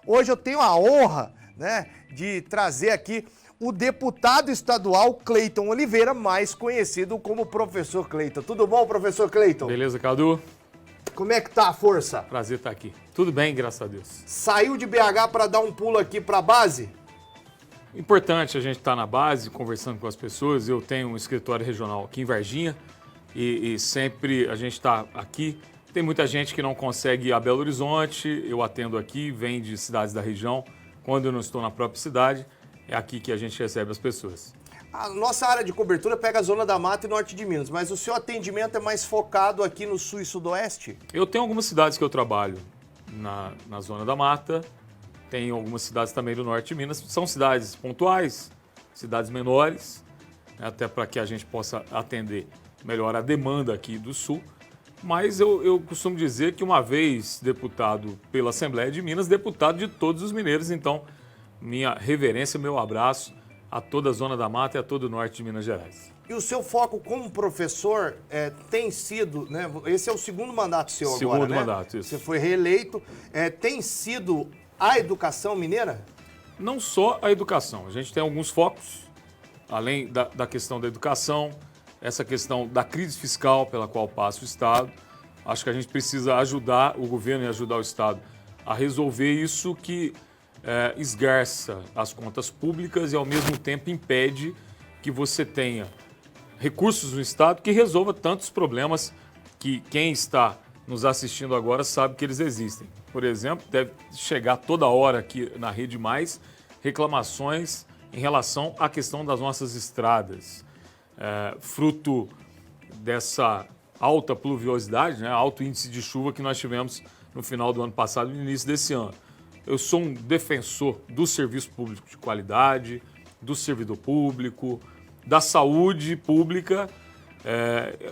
Hoje eu tenho a honra, né, de trazer aqui o deputado estadual Cleiton Oliveira, mais conhecido como Professor Cleiton. Tudo bom, Professor Cleiton? Beleza, Cadu? Como é que tá a força? Prazer estar aqui. Tudo bem, graças a Deus. Saiu de BH para dar um pulo aqui para a base? Importante a gente estar na base, conversando com as pessoas. Eu tenho um escritório regional aqui em Varginha e sempre a gente está aqui. Tem muita gente que não consegue ir a Belo Horizonte, eu atendo aqui, vem de cidades da região. Quando eu não estou na própria cidade, é aqui que a gente recebe as pessoas. A nossa área de cobertura pega a Zona da Mata e Norte de Minas, mas o seu atendimento é mais focado aqui no Sul e Sudoeste? Eu tenho algumas cidades que eu trabalho na Zona da Mata, tenho algumas cidades também do Norte de Minas. São cidades pontuais, cidades menores, né, até para que a gente possa atender melhor a demanda aqui do Sul. Mas eu costumo dizer que uma vez deputado pela Assembleia de Minas, deputado de todos os mineiros. Então, minha reverência, meu abraço a toda a Zona da Mata e a todo o norte de Minas Gerais. E o seu foco como professor tem sido, né? Esse é o segundo mandato seu agora, Segundo né? mandato, isso. Você foi reeleito. Tem sido a educação mineira? Não só a educação, a gente tem alguns focos, além da questão da educação, essa questão da crise fiscal pela qual passa o Estado. Acho que a gente precisa ajudar o governo e ajudar o Estado a resolver isso que esgarça as contas públicas e, ao mesmo tempo, impede que você tenha recursos no Estado que resolva tantos problemas que quem está nos assistindo agora sabe que eles existem. Por exemplo, deve chegar toda hora aqui na Rede Mais reclamações em relação à questão das nossas estradas. Fruto dessa alta pluviosidade, né, alto índice de chuva que nós tivemos no final do ano passado e no início desse ano. Eu sou um defensor do serviço público de qualidade, do servidor público, da saúde pública,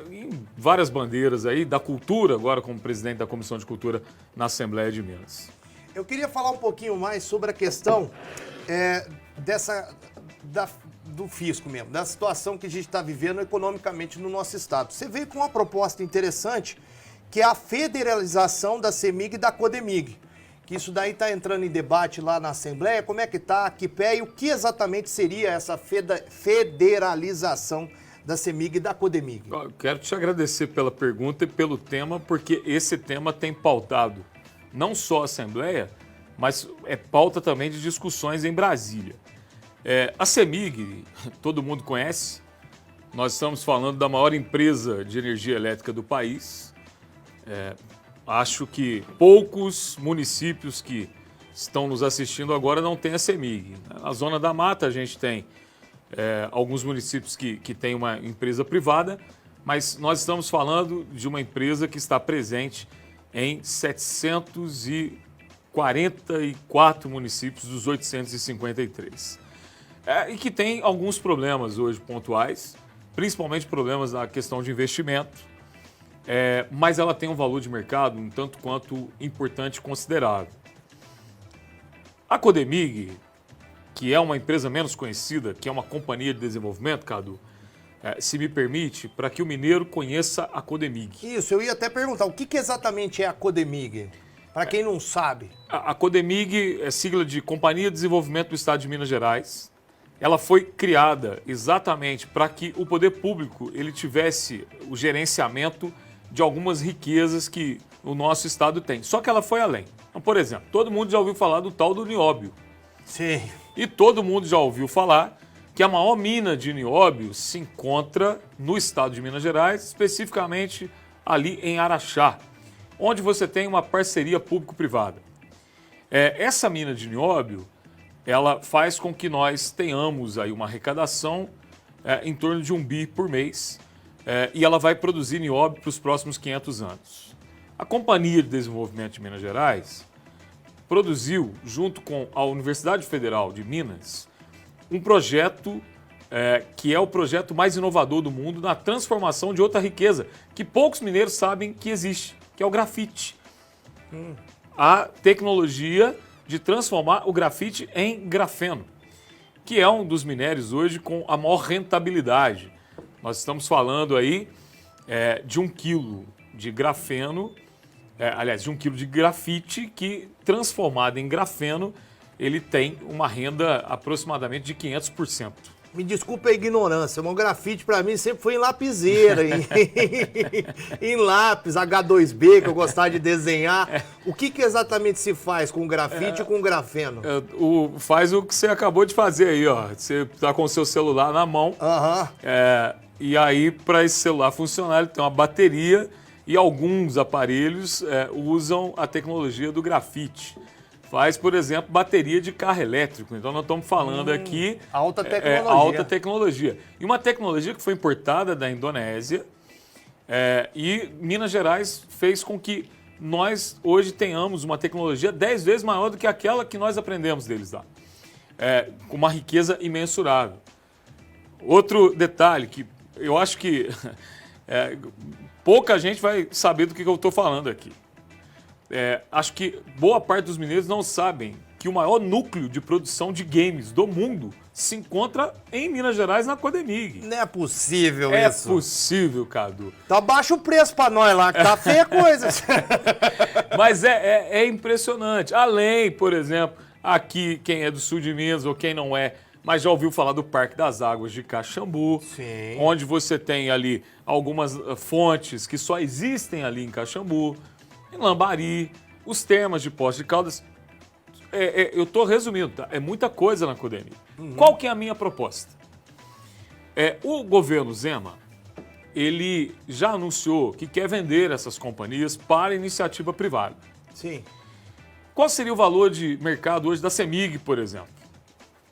em várias bandeiras aí, da cultura, agora como presidente da Comissão de Cultura na Assembleia de Minas. Eu queria falar um pouquinho mais sobre a questão do fisco mesmo, da situação que a gente está vivendo economicamente no nosso estado. Você veio com uma proposta interessante, que é a federalização da CEMIG e da CODEMIG. Que isso daí está entrando em debate lá na Assembleia. Como é que está, que pé e o que exatamente seria essa federalização da CEMIG e da CODEMIG? Eu quero te agradecer pela pergunta e pelo tema, porque esse tema tem pautado não só a Assembleia, mas é pauta também de discussões em Brasília. A CEMIG, todo mundo conhece, nós estamos falando da maior empresa de energia elétrica do país. Acho que poucos municípios que estão nos assistindo agora não têm a CEMIG. Na Zona da Mata a gente tem alguns municípios que têm uma empresa privada, mas nós estamos falando de uma empresa que está presente em 744 municípios dos 853. E que tem alguns problemas hoje pontuais, principalmente problemas na questão de investimento, mas ela tem um valor de mercado um tanto quanto importante e considerável. A CODEMIG, que é uma empresa menos conhecida, que é uma companhia de desenvolvimento, Cadu, se me permite, para que o mineiro conheça a CODEMIG. Isso, eu ia até perguntar, o que exatamente é a CODEMIG? Para quem não sabe. A CODEMIG é sigla de Companhia de Desenvolvimento do Estado de Minas Gerais. Ela foi criada exatamente para que o poder público ele tivesse o gerenciamento de algumas riquezas que o nosso estado tem. Só que ela foi além. Então, por exemplo, todo mundo já ouviu falar do tal do nióbio. Sim. E todo mundo já ouviu falar que a maior mina de nióbio se encontra no estado de Minas Gerais, especificamente ali em Araxá, onde você tem uma parceria público-privada. Essa mina de nióbio, ela faz com que nós tenhamos aí uma arrecadação em torno de 1 bi por mês, e ela vai produzir nióbio para os próximos 500 anos. A Companhia de Desenvolvimento de Minas Gerais produziu, junto com a Universidade Federal de Minas, um projeto que é o projeto mais inovador do mundo na transformação de outra riqueza, que poucos mineiros sabem que existe, que é o grafite. A tecnologia de transformar o grafite em grafeno, que é um dos minérios hoje com a maior rentabilidade. Nós estamos falando aí de 1 quilo de grafeno aliás, de 1 quilo de grafite que, transformado em grafeno, ele tem uma renda aproximadamente de 500%. Me desculpa a ignorância, mas o grafite pra mim sempre foi em lapiseira, em lápis, H2B, que eu gostava de desenhar. O que exatamente se faz com o grafite e com o grafeno? Faz o que você acabou de fazer aí, ó. Você tá com o seu celular na mão. E aí, para esse celular funcionar, ele tem uma bateria e alguns aparelhos usam a tecnologia do grafite. Faz, por exemplo, bateria de carro elétrico. Então, nós estamos falando aqui... Alta tecnologia. Alta tecnologia. E uma tecnologia que foi importada da Indonésia e Minas Gerais fez com que nós hoje tenhamos uma tecnologia 10 vezes maior do que aquela que nós aprendemos deles lá. Com uma riqueza imensurável. Outro detalhe que eu acho que pouca gente vai saber do que eu estou falando aqui. Acho que boa parte dos mineiros não sabem que o maior núcleo de produção de games do mundo se encontra em Minas Gerais, na Codemig. Não é possível isso. É possível, Cadu. Então baixa o preço pra nós lá, que tá feia a coisa. Mas é impressionante. Além, por exemplo, aqui, quem é do sul de Minas ou quem não é, mas já ouviu falar do Parque das Águas de Caxambu, Sim. Onde você tem ali algumas fontes que só existem ali em Caxambu, em Lambari, os termas de Poços de Caldas. Eu estou resumindo, tá? É muita coisa na Codemig. Qual que é a minha proposta? O governo Zema, ele já anunciou que quer vender essas companhias para iniciativa privada. Sim. Qual seria o valor de mercado hoje da CEMIG, por exemplo?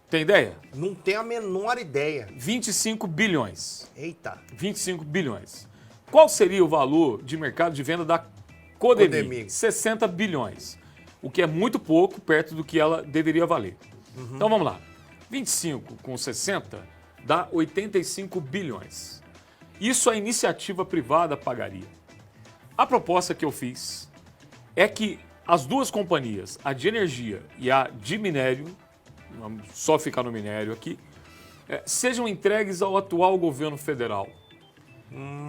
Tem ideia? Não tenho a menor ideia. 25 bilhões. Eita. 25 bilhões. Qual seria o valor de mercado de venda da Codemig? 60 bilhões. O que é muito pouco, perto do que ela deveria valer. Então vamos lá. 25 com 60 dá 85 bilhões. Isso a iniciativa privada pagaria. A proposta que eu fiz é que as duas companhias, a de energia e a de minério, vamos só ficar no minério aqui, sejam entregues ao atual governo federal.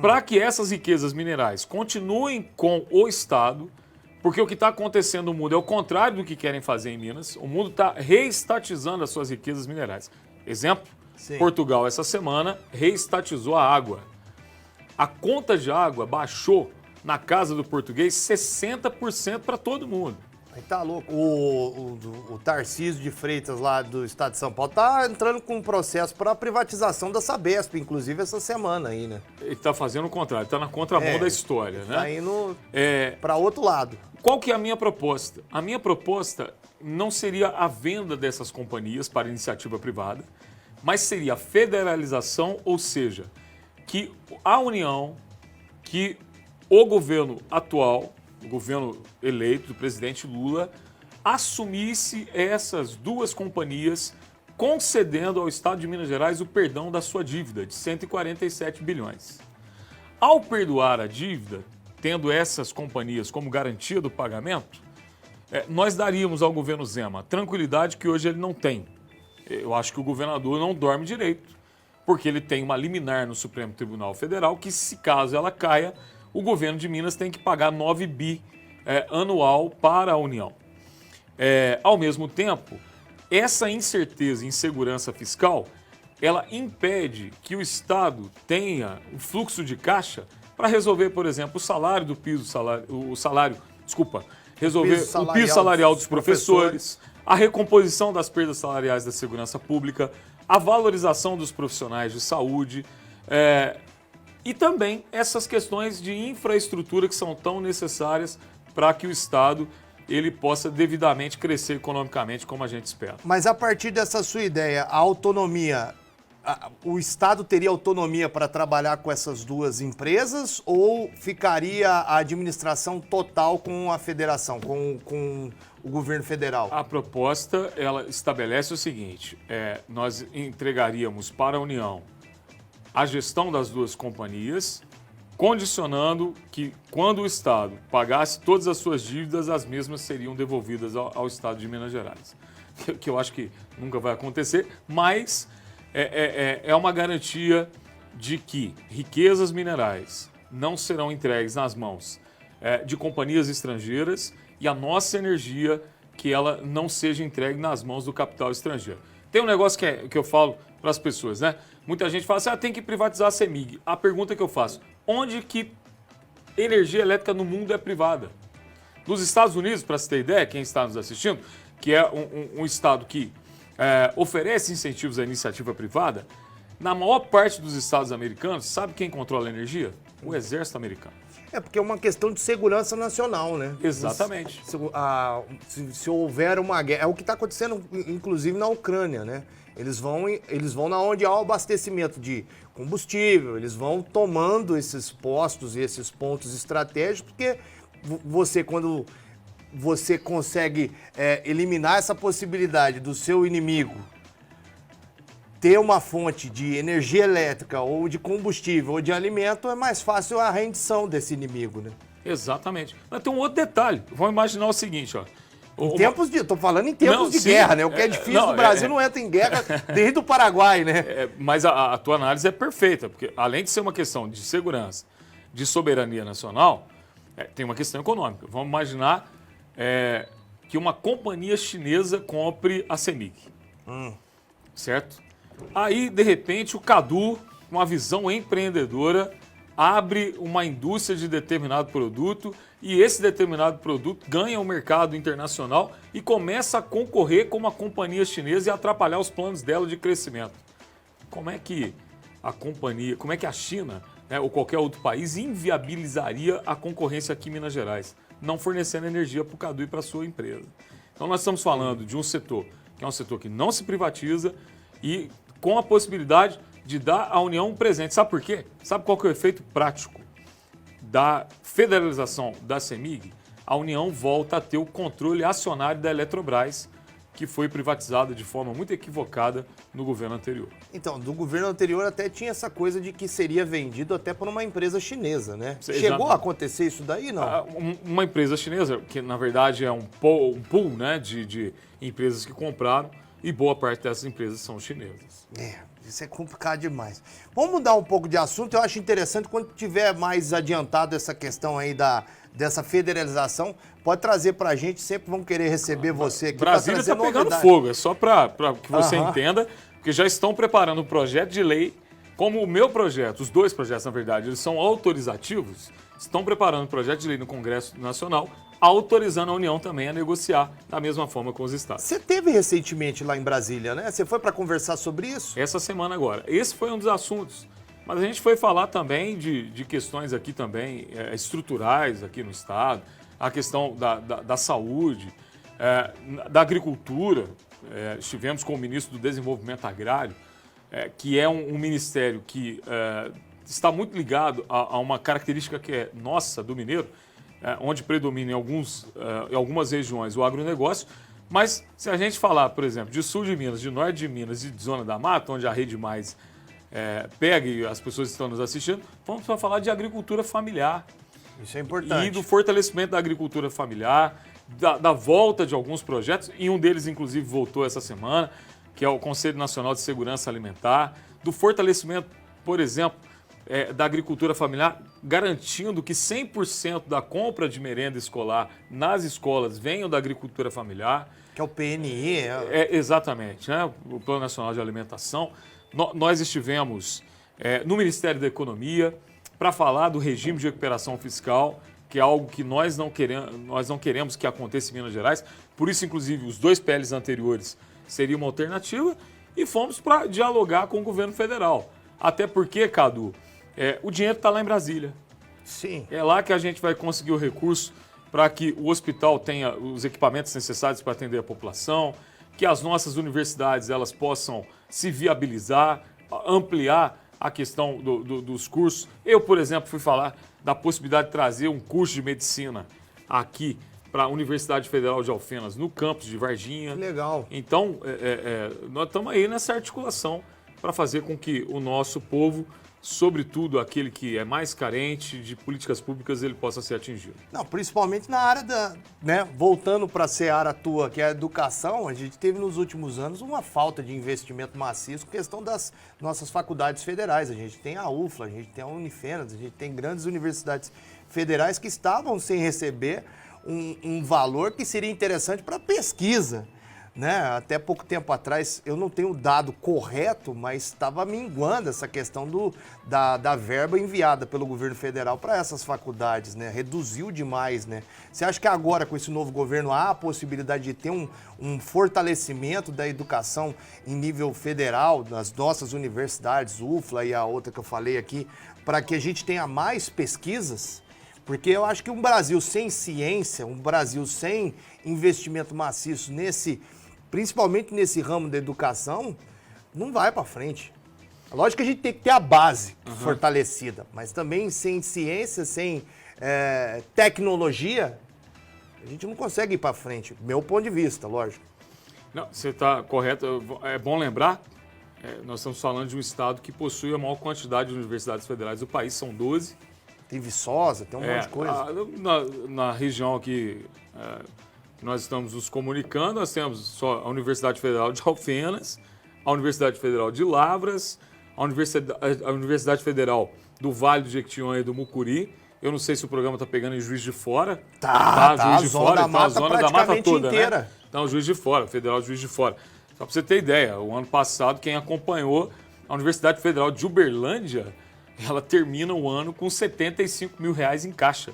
Para que essas riquezas minerais continuem com o Estado, porque o que está acontecendo no mundo é o contrário do que querem fazer em Minas. O mundo está reestatizando as suas riquezas minerais. Exemplo, Sim. Portugal essa semana reestatizou a água. A conta de água baixou na casa do português 60% para todo mundo. Aí tá louco. O Tarcísio de Freitas, lá do estado de São Paulo, tá entrando com um processo para a privatização da Sabesp, inclusive essa semana aí, né? Ele tá fazendo o contrário, tá na contramão da história, né? Tá indo para outro lado. Qual que é a minha proposta? A minha proposta não seria a venda dessas companhias para iniciativa privada, mas seria a federalização, ou seja, que a União, que o governo atual, o governo eleito do presidente Lula, assumisse essas duas companhias, concedendo ao Estado de Minas Gerais o perdão da sua dívida, de 147 bilhões. Ao perdoar a dívida, tendo essas companhias como garantia do pagamento, nós daríamos ao governo Zema tranquilidade que hoje ele não tem. Eu acho que o governador não dorme direito, porque ele tem uma liminar no Supremo Tribunal Federal que, se caso ela caia, o governo de Minas tem que pagar 9 bi anual para a União. Ao mesmo tempo, essa incerteza e insegurança fiscal, ela impede que o Estado tenha o fluxo de caixa para resolver, por exemplo, o salário do piso, resolver o piso salarial dos professores, a recomposição das perdas salariais da segurança pública, a valorização dos profissionais de saúde, e também essas questões de infraestrutura que são tão necessárias para que o Estado ele possa devidamente crescer economicamente como a gente espera. Mas a partir dessa sua ideia, a autonomia, o Estado teria autonomia para trabalhar com essas duas empresas ou ficaria a administração total com a federação, com o governo federal? A proposta ela estabelece o seguinte, nós entregaríamos para a União a gestão das duas companhias, condicionando que, quando o Estado pagasse todas as suas dívidas, as mesmas seriam devolvidas ao Estado de Minas Gerais. Que eu acho que nunca vai acontecer, mas é uma garantia de que riquezas minerais não serão entregues nas mãos de companhias estrangeiras e a nossa energia que ela não seja entregue nas mãos do capital estrangeiro. Tem um negócio que eu falo para as pessoas, né? Muita gente fala assim, tem que privatizar a CEMIG. A pergunta que eu faço, onde que energia elétrica no mundo é privada? Nos Estados Unidos, para você ter ideia, quem está nos assistindo, que é um estado que oferece incentivos à iniciativa privada, na maior parte dos estados americanos, sabe quem controla a energia? O exército americano. É porque é uma questão de segurança nacional, né? Exatamente. Se houver uma guerra, é o que está acontecendo, inclusive, na Ucrânia, né? Eles vão na onde há o abastecimento de combustível, eles vão tomando esses postos e esses pontos estratégicos, porque quando você consegue eliminar essa possibilidade do seu inimigo ter uma fonte de energia elétrica ou de combustível ou de alimento, é mais fácil a rendição desse inimigo, né? Exatamente. Mas tem um outro detalhe. Vamos imaginar o seguinte, ó. Tô falando em tempos de guerra, né? O que é difícil, o Brasil não entra em guerra desde o Paraguai, né? Mas a tua análise é perfeita, porque além de ser uma questão de segurança, de soberania nacional, tem uma questão econômica. Vamos imaginar que uma companhia chinesa compre a CEMIG, certo? Aí, de repente, o Cadu, com uma visão empreendedora, abre uma indústria de determinado produto e esse determinado produto ganha o mercado internacional e começa a concorrer com uma companhia chinesa e atrapalhar os planos dela de crescimento. Como é que a China, né, ou qualquer outro país inviabilizaria a concorrência aqui em Minas Gerais, não fornecendo energia para o Cadu e para a sua empresa? Então nós estamos falando de um setor que é um setor que não se privatiza e com a possibilidade de dar à União um presente. Sabe por quê? Sabe qual que é o efeito prático da federalização da CEMIG? A União volta a ter o controle acionário da Eletrobras, que foi privatizada de forma muito equivocada no governo anterior. Então, do governo anterior até tinha essa coisa de que seria vendido até por uma empresa chinesa, né? Chegou a acontecer isso daí, não? Uma empresa chinesa, que na verdade é um pool, né, de empresas que compraram, e boa parte dessas empresas são chinesas. Isso é complicado demais. Vamos mudar um pouco de assunto. Eu acho interessante quando tiver mais adiantado essa questão aí dessa federalização, pode trazer pra gente, sempre vamos querer receber você aqui. Brasília está pegando fogo, é só para que você entenda, porque já estão preparando um projeto de lei, como o meu projeto, os dois projetos na verdade, eles são autorizativos, estão preparando um projeto de lei no Congresso Nacional, autorizando a União também a negociar da mesma forma com os estados. Você teve recentemente lá em Brasília, né? Você foi para conversar sobre isso? Essa semana agora. Esse foi um dos assuntos. Mas a gente foi falar também de questões aqui também estruturais aqui no estado, a questão da saúde, da agricultura. Estivemos com o ministro do Desenvolvimento Agrário, que é um ministério que está muito ligado a uma característica que é nossa, do mineiro, onde predomina em algumas regiões o agronegócio, mas se a gente falar, por exemplo, de sul de Minas, de norte de Minas e de zona da mata, onde a Rede Mais pega e as pessoas estão nos assistindo, vamos para falar de agricultura familiar. Isso é importante. E do fortalecimento da agricultura familiar, da volta de alguns projetos, e um deles, inclusive, voltou essa semana, que é o Conselho Nacional de Segurança Alimentar, do fortalecimento, por exemplo, da agricultura familiar, garantindo que 100% da compra de merenda escolar nas escolas venham da agricultura familiar. Que é o PNI. Exatamente, né? O Plano Nacional de Alimentação. Nós estivemos no Ministério da Economia para falar do regime de recuperação fiscal, que é algo que nós não queremos que aconteça em Minas Gerais. Por isso, inclusive, os dois PLs anteriores seriam uma alternativa e fomos para dialogar com o governo federal. Até porque, Cadu, o dinheiro está lá em Brasília. Sim. É lá que a gente vai conseguir o recurso para que o hospital tenha os equipamentos necessários para atender a população, que as nossas universidades elas possam se viabilizar, ampliar a questão dos cursos. Eu, por exemplo, fui falar da possibilidade de trazer um curso de medicina aqui para a Universidade Federal de Alfenas, no campus de Varginha. Legal. Então, nós estamos aí nessa articulação para fazer com que o nosso povo, sobretudo aquele que é mais carente de políticas públicas, ele possa ser atingido. Não, principalmente na área voltando para a seara tua, que é a educação, a gente teve nos últimos anos uma falta de investimento maciço, questão das nossas faculdades federais. A gente tem a UFLA, a gente tem a Unifenas, a gente tem grandes universidades federais que estavam sem receber um valor que seria interessante para pesquisa. Né? Até pouco tempo atrás, eu não tenho o dado correto, mas estava minguando essa questão da verba enviada pelo governo federal para essas faculdades, né? Reduziu demais, né? Você acha que agora, com esse novo governo, há a possibilidade de ter um fortalecimento da educação em nível federal, nas nossas universidades, UFLA e a outra que eu falei aqui, para que a gente tenha mais pesquisas? Porque eu acho que um Brasil sem ciência, um Brasil sem investimento maciço principalmente nesse ramo da educação, não vai para frente. Lógico que a gente tem que ter a base fortalecida, mas também sem ciência, sem tecnologia, a gente não consegue ir para frente. Meu ponto de vista, lógico. Não, você está correto. É bom lembrar, nós estamos falando de um estado que possui a maior quantidade de universidades federais do país, são 12. Tem Viçosa, tem um monte de coisa. Na região aqui, nós estamos nos comunicando, nós temos só a Universidade Federal de Alfenas, a Universidade Federal de Lavras, a Universidade Federal do Vale do Jequitinhonha e do Mucuri. Eu não sei se o programa está pegando em Juiz de Fora. Tá, Juiz de Fora, da mata, a zona da mata toda, inteira. Né? Então, Juiz de Fora, Federal de Juiz de Fora. Só para você ter ideia, o ano passado, quem acompanhou a Universidade Federal de Uberlândia, ela termina o ano com R$75 mil em caixa,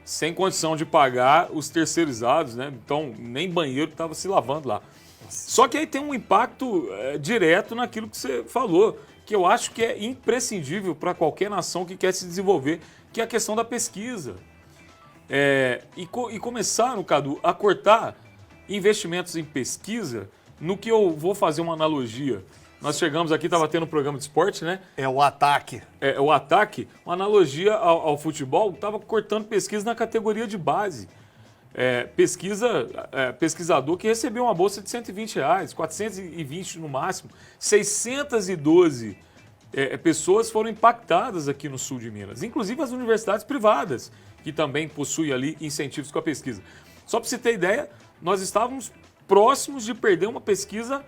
sem condição de pagar os terceirizados, né? Então, nem banheiro estava se lavando lá. Só que aí tem um impacto direto naquilo que você falou, que eu acho que é imprescindível para qualquer nação que quer se desenvolver, que é a questão da pesquisa. E começaram, Cadu, a cortar investimentos em pesquisa, no que eu vou fazer uma analogia. Nós chegamos aqui, estava tendo um programa de esporte, né? É o ataque. O ataque, uma analogia ao futebol, estava cortando pesquisa na categoria de base. Pesquisador que recebeu uma bolsa de R$120, 420 no máximo. 612 pessoas foram impactadas aqui no sul de Minas, inclusive as universidades privadas, que também possuem ali incentivos com a pesquisa. Só para você ter ideia, nós estávamos próximos de perder uma pesquisa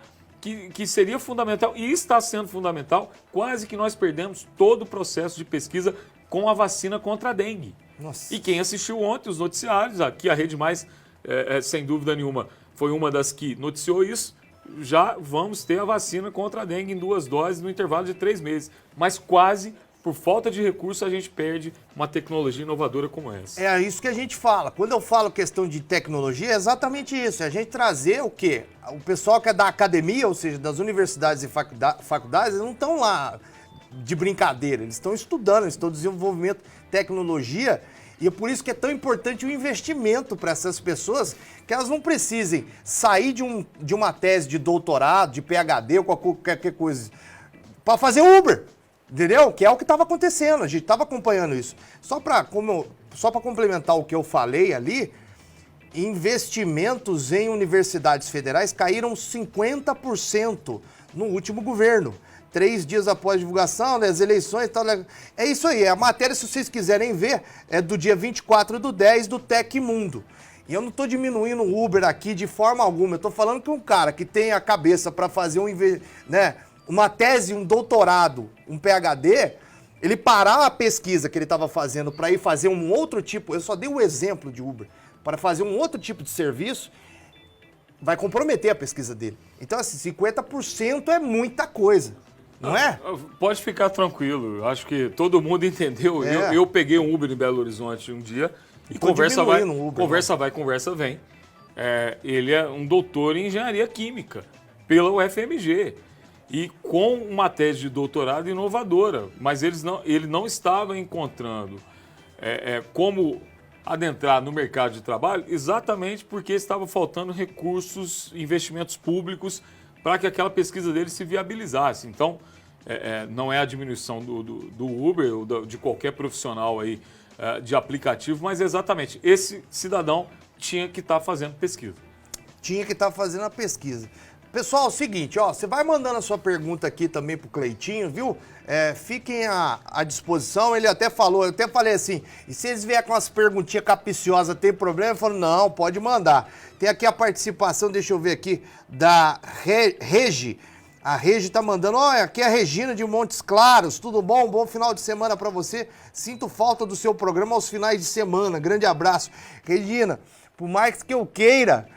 que seria fundamental e está sendo fundamental. Quase que nós perdemos todo o processo de pesquisa com a vacina contra a dengue. Nossa. E quem assistiu ontem os noticiários, aqui a Rede Mais, sem dúvida nenhuma, foi uma das que noticiou isso. Já vamos ter a vacina contra a dengue em 2 doses no intervalo de 3 meses. Mas quase, por falta de recurso, a gente perde uma tecnologia inovadora como essa. É isso que a gente fala. Quando eu falo questão de tecnologia, é exatamente isso. É a gente trazer o quê? O pessoal que é da academia, ou seja, das universidades e faculdades, eles não estão lá de brincadeira. Eles estão estudando, eles estão desenvolvendo tecnologia. E é por isso que é tão importante o investimento para essas pessoas, que elas não precisem sair de uma tese de doutorado, de PhD ou qualquer coisa, para fazer Uber. Entendeu? Que é o que estava acontecendo, a gente estava acompanhando isso. Só para complementar o que eu falei ali, investimentos em universidades federais caíram 50% no último governo. 3 dias após a divulgação das eleições e tal. É isso aí, a matéria, se vocês quiserem ver, é do dia 24/10 do Tecmundo. E eu não estou diminuindo o Uber aqui de forma alguma, eu estou falando que um cara que tem a cabeça para fazer uma tese, um doutorado, um PhD, ele parar a pesquisa que ele estava fazendo para ir fazer um outro tipo, eu só dei o exemplo de Uber, para fazer um outro tipo de serviço, vai comprometer a pesquisa dele. Então, assim, 50% é muita coisa, não é? Pode ficar tranquilo, acho que todo mundo entendeu. Eu peguei um Uber em Belo Horizonte um dia e conversa vai, conversa vem. Ele é um doutor em engenharia química pela UFMG. E com uma tese de doutorado inovadora, mas ele não estava encontrando como adentrar no mercado de trabalho exatamente porque estava faltando recursos, investimentos públicos para que aquela pesquisa dele se viabilizasse. Então, não é a diminuição do Uber ou de qualquer profissional aí, de aplicativo, mas exatamente esse cidadão tinha que estar fazendo pesquisa. Tinha que estar fazendo a pesquisa. Pessoal, é o seguinte, você vai mandando a sua pergunta aqui também pro Cleitinho, viu? Fiquem à disposição, ele até falou, eu até falei assim, e se eles vierem com umas perguntinhas capciosas, tem problema? Ele falou, não, pode mandar. Tem aqui a participação, deixa eu ver aqui, da Regi. A Regi tá mandando, olha, aqui é a Regina de Montes Claros, tudo bom? Bom final de semana pra você. Sinto falta do seu programa aos finais de semana. Grande abraço. Regina, por mais que eu queira,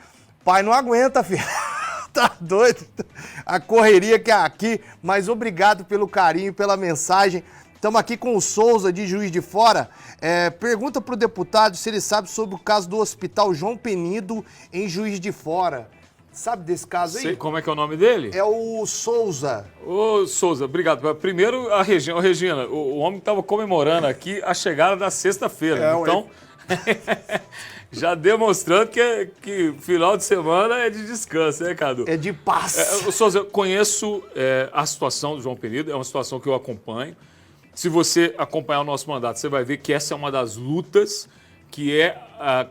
pai não aguenta, filho. Tá doido? A correria que é aqui, mas obrigado pelo carinho, pela mensagem. Estamos aqui com o Souza, de Juiz de Fora. Pergunta pro deputado se ele sabe sobre o caso do Hospital João Penido em Juiz de Fora. Sabe desse caso aí? Sei, como é que é o nome dele? É o Souza. Ô, Souza, obrigado. Primeiro, a Regina. Ô, Regina, o homem estava comemorando aqui a chegada da sexta-feira. Então, já demonstrando que final de semana é de descanso, né, Cadu? É de paz. Souza, eu conheço a situação do João Penido, é uma situação que eu acompanho. Se você acompanhar o nosso mandato, você vai ver que essa é uma das lutas que é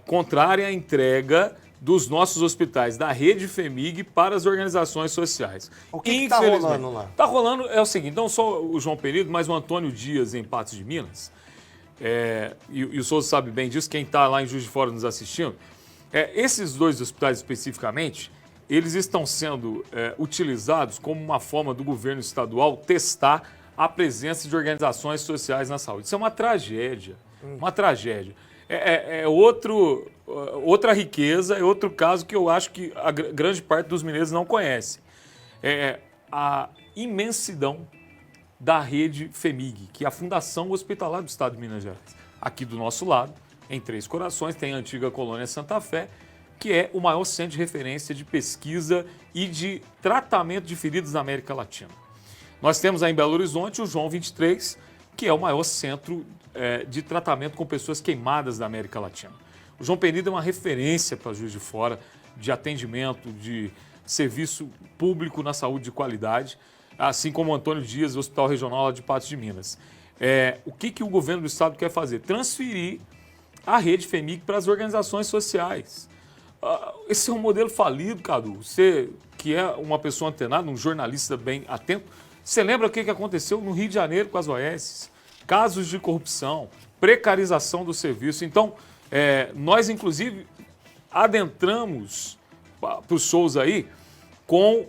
contrária à entrega dos nossos hospitais, da rede FEMIG para as organizações sociais. O que está rolando lá? Está rolando é o seguinte, não só o João Penido, mas o Antônio Dias em Patos de Minas, e o Souza sabe bem disso, quem está lá em Juiz de Fora nos assistindo, esses dois hospitais especificamente, eles estão sendo utilizados como uma forma do governo estadual testar a presença de organizações sociais na saúde. Isso é uma tragédia, uma tragédia. Outra riqueza, é outro caso que eu acho que a grande parte dos mineiros não conhece. A imensidão da rede FEMIG, que é a Fundação Hospitalar do Estado de Minas Gerais. Aqui do nosso lado, em Três Corações, tem a antiga colônia Santa Fé, que é o maior centro de referência de pesquisa e de tratamento de feridas na América Latina. Nós temos aí em Belo Horizonte o João 23, que é o maior centro de tratamento com pessoas queimadas da América Latina. O João Penido é uma referência para Juiz de Fora de atendimento, de serviço público na saúde de qualidade, assim como o Antônio Dias, o Hospital Regional de Patos de Minas. O que o governo do estado quer fazer? Transferir a rede FEMIG para as organizações sociais. Esse é um modelo falido, Cadu. Você, que é uma pessoa antenada, um jornalista bem atento, você lembra o que aconteceu no Rio de Janeiro com as OS? Casos de corrupção, precarização do serviço. Então, nós, inclusive, adentramos para o Souza aí com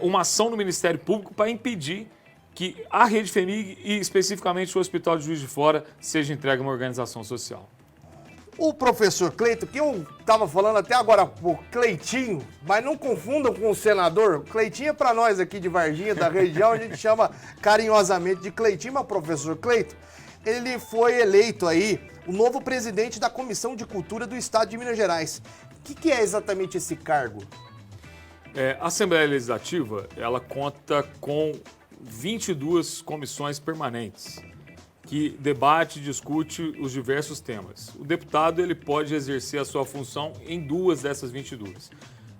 uma ação no Ministério Público para impedir que a rede FEMIG e, especificamente, o Hospital de Juiz de Fora seja entregue a uma organização social. O professor Cleito, que eu estava falando até agora, o Cleitinho, mas não confundam com o senador. Cleitinho é para nós aqui de Varginha, da região, a gente chama carinhosamente de Cleitinho, mas professor Cleito, ele foi eleito aí o novo presidente da Comissão de Cultura do Estado de Minas Gerais. O que é exatamente esse cargo? A Assembleia Legislativa, ela conta com 22 comissões permanentes, que debate e discute os diversos temas. O deputado ele pode exercer a sua função em 2 dessas 22.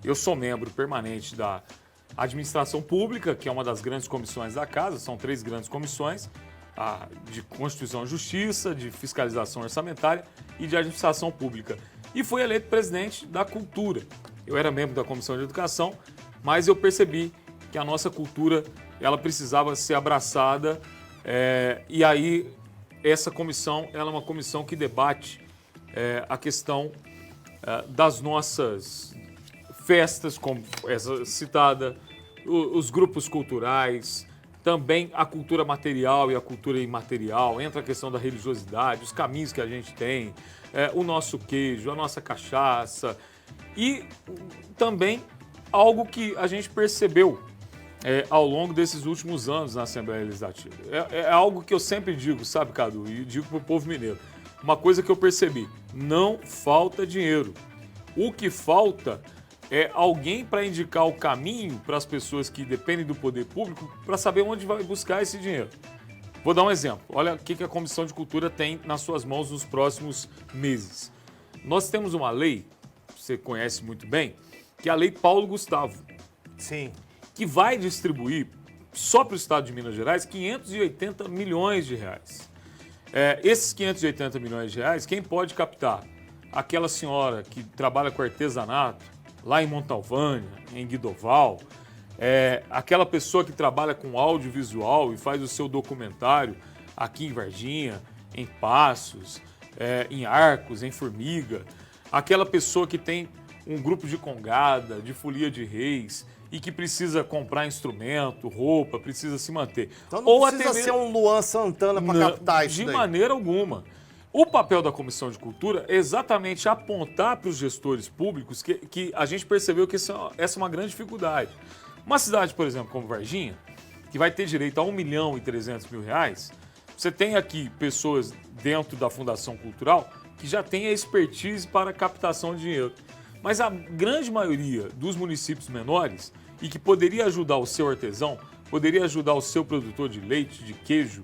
Eu sou membro permanente da Administração Pública, que é uma das grandes comissões da Casa, são 3 grandes comissões, a de Constituição e Justiça, de Fiscalização Orçamentária e de Administração Pública. E fui eleito presidente da Cultura. Eu era membro da Comissão de Educação, mas eu percebi que a nossa cultura ela precisava ser abraçada e aí essa comissão ela é uma comissão que debate a questão das nossas festas, como essa citada, os grupos culturais, também a cultura material e a cultura imaterial, entra a questão da religiosidade, os caminhos que a gente tem, o nosso queijo, a nossa cachaça e também algo que a gente percebeu ao longo desses últimos anos na Assembleia Legislativa. É algo que eu sempre digo, sabe, Cadu, e digo para o povo mineiro. Uma coisa que eu percebi, não falta dinheiro. O que falta é alguém para indicar o caminho para as pessoas que dependem do poder público para saber onde vai buscar esse dinheiro. Vou dar um exemplo. Olha o que a Comissão de Cultura tem nas suas mãos nos próximos meses. Nós temos uma lei, você conhece muito bem, que é a Lei Paulo Gustavo. Sim. Que vai distribuir, só para o estado de Minas Gerais, 580 milhões de reais. Esses 580 milhões de reais, quem pode captar? Aquela senhora que trabalha com artesanato, lá em Montalvânia, em Guidoval, aquela pessoa que trabalha com audiovisual e faz o seu documentário aqui em Varginha, em Passos, em Arcos, em Formiga, aquela pessoa que tem um grupo de congada, de folia de reis, e que precisa comprar instrumento, roupa, precisa se manter. Então não precisa ser um Luan Santana para captar isso de daí. maneira alguma. O papel da Comissão de Cultura é exatamente apontar para os gestores públicos que a gente percebeu que essa é uma grande dificuldade. Uma cidade, por exemplo, como Varginha, que vai ter direito a R$1.300.000, você tem aqui pessoas dentro da Fundação Cultural que já têm a expertise para captação de dinheiro. Mas a grande maioria dos municípios menores, e que poderia ajudar o seu artesão, poderia ajudar o seu produtor de leite, de queijo,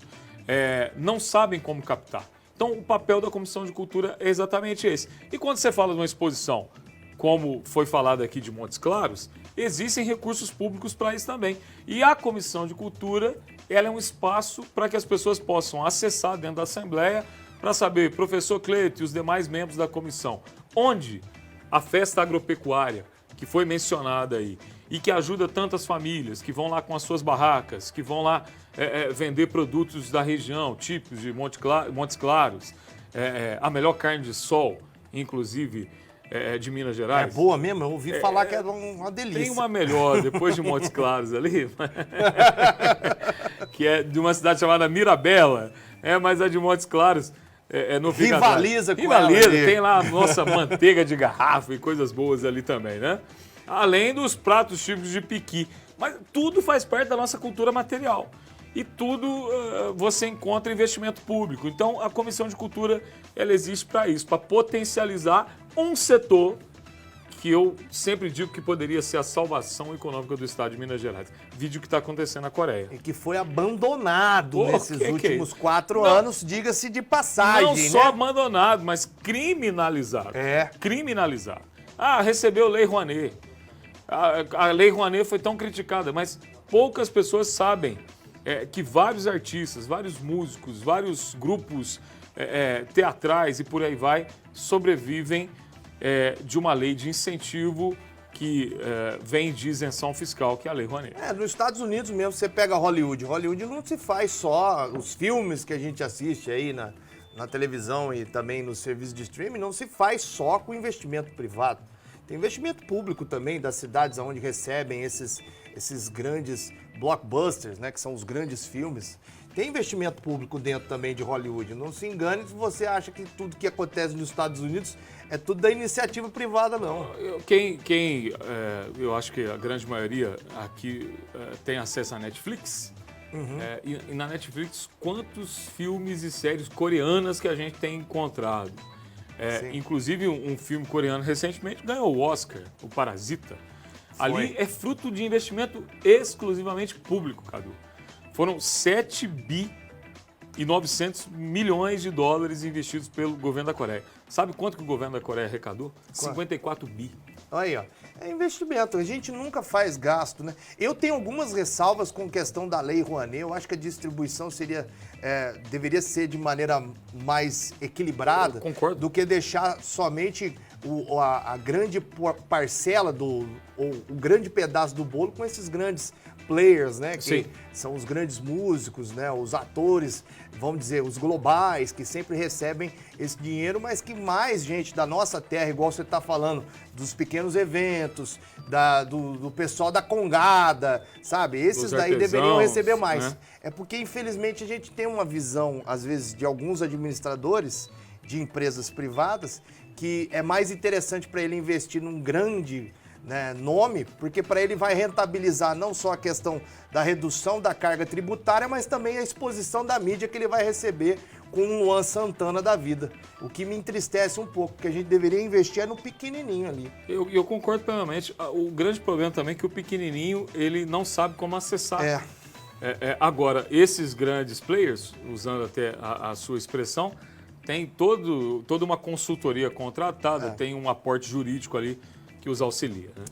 não sabem como captar. Então, o papel da Comissão de Cultura é exatamente esse. E quando você fala de uma exposição, como foi falado aqui de Montes Claros, existem recursos públicos para isso também. E a Comissão de Cultura, ela é um espaço para que as pessoas possam acessar dentro da Assembleia para saber, professor Cleito e os demais membros da comissão, onde a festa agropecuária, que foi mencionada aí, e que ajuda tantas famílias que vão lá com as suas barracas, que vão lá vender produtos da região, tipos de Montes Claros, a melhor carne de sol, inclusive de Minas Gerais. É boa mesmo? Eu ouvi falar que é uma delícia. Tem uma melhor, depois de Montes Claros ali, que é de uma cidade chamada Mirabela, mas a de Montes Claros não fica rivaliza com Rivaliza, ela. tem lá a nossa manteiga de garrafa e coisas boas ali também, né? Além dos pratos típicos de piqui. Mas tudo faz parte da nossa cultura material. E tudo você encontra investimento público. Então, a Comissão de Cultura, ela existe para isso, para potencializar um setor que eu sempre digo que poderia ser a salvação econômica do estado de Minas Gerais. Vídeo que está acontecendo na Coreia. E que foi abandonado nesses últimos 4 Não. anos, diga-se de passagem, Não só abandonado, mas criminalizado. Criminalizado. Recebeu Lei Rouanet. A Lei Rouanet foi tão criticada, mas poucas pessoas sabem que vários artistas, vários músicos, vários grupos teatrais e por aí vai, sobrevivem de uma lei de incentivo que vem de isenção fiscal, que é a Lei Rouanet. Nos Estados Unidos mesmo, você pega Hollywood. Hollywood não se faz só os filmes que a gente assiste aí na televisão e também nos serviços de streaming, não se faz só com investimento privado. Tem investimento público também das cidades onde recebem esses grandes blockbusters, né, que são os grandes filmes. Tem investimento público dentro também de Hollywood. Não se engane se você acha que tudo que acontece nos Estados Unidos é tudo da iniciativa privada, não. Eu acho que a grande maioria aqui tem acesso à Netflix. Uhum. E na Netflix, quantos filmes e séries coreanas que a gente tem encontrado? Inclusive, um filme coreano recentemente ganhou o Oscar, o Parasita. Ali é fruto de investimento exclusivamente público, Cadu. Foram 7,9 bilhões investidos pelo governo da Coreia. Sabe quanto que o governo da Coreia arrecadou? 54 bi. Aí, ó. É investimento. A gente nunca faz gasto, né? Eu tenho algumas ressalvas com questão da Lei Rouanet. Eu acho que a distribuição deveria ser de maneira mais equilibrada do que deixar somente a grande parcela ou o grande pedaço do bolo com esses grandes players, né? Que são os grandes músicos, né? Os atores, vamos dizer, os globais, que sempre recebem esse dinheiro, mas que mais gente da nossa terra, igual você está falando, dos pequenos eventos, do pessoal da congada, sabe? Esses daí deveriam receber mais. Né? É porque, infelizmente, a gente tem uma visão, às vezes, de alguns administradores de empresas privadas, que é mais interessante para ele investir num grande nome, porque para ele vai rentabilizar não só a questão da redução da carga tributária, mas também a exposição da mídia que ele vai receber com um Luan Santana da vida. O que me entristece um pouco, porque a gente deveria investir no pequenininho ali. Eu concordo plenamente. O grande problema também é que o pequenininho, ele não sabe como acessar. Agora, esses grandes players, usando até a sua expressão, tem toda uma consultoria contratada, tem um aporte jurídico ali que os auxilia. Né?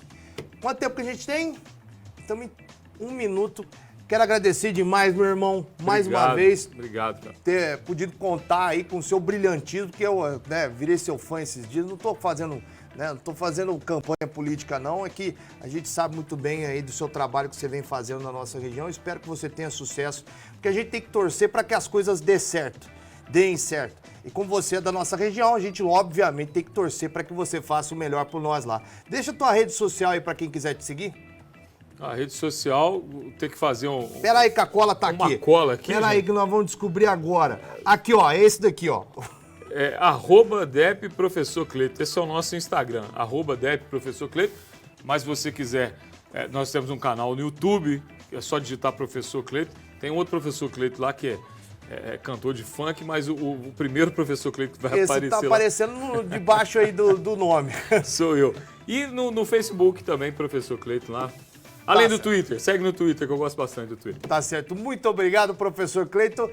Quanto tempo que a gente tem? Estamos em 1 minuto. Quero agradecer demais, meu irmão, mais uma vez. Obrigado, cara. Ter podido contar aí com o seu brilhantismo, porque eu virei seu fã esses dias. Não estou fazendo campanha política, não. É que a gente sabe muito bem aí do seu trabalho que você vem fazendo na nossa região. Espero que você tenha sucesso, porque a gente tem que torcer para que as coisas dê certo. deem certo. E como você é da nossa região, a gente obviamente tem que torcer para que você faça o melhor por nós lá. Deixa a tua rede social aí para quem quiser te seguir. A rede social, tem que fazer Pera aí que a cola tá aqui. uma cola aqui. Pera aí que nós vamos descobrir agora. Aqui, ó, esse daqui, ó. É @Dep Professor Cleito. Esse é o nosso Instagram, @Dep Professor Cleito. Mas se você quiser, nós temos um canal no YouTube, é só digitar Professor Cleito. Tem outro Professor Cleito lá que é cantor de funk, mas o primeiro Professor Cleito que vai Esse aparecer tá lá aparecendo debaixo aí do nome. sou eu. E no Facebook também, Professor Cleito lá. Além do Twitter, segue no Twitter, que eu gosto bastante do Twitter. Tá certo. Muito obrigado, professor Cleiton.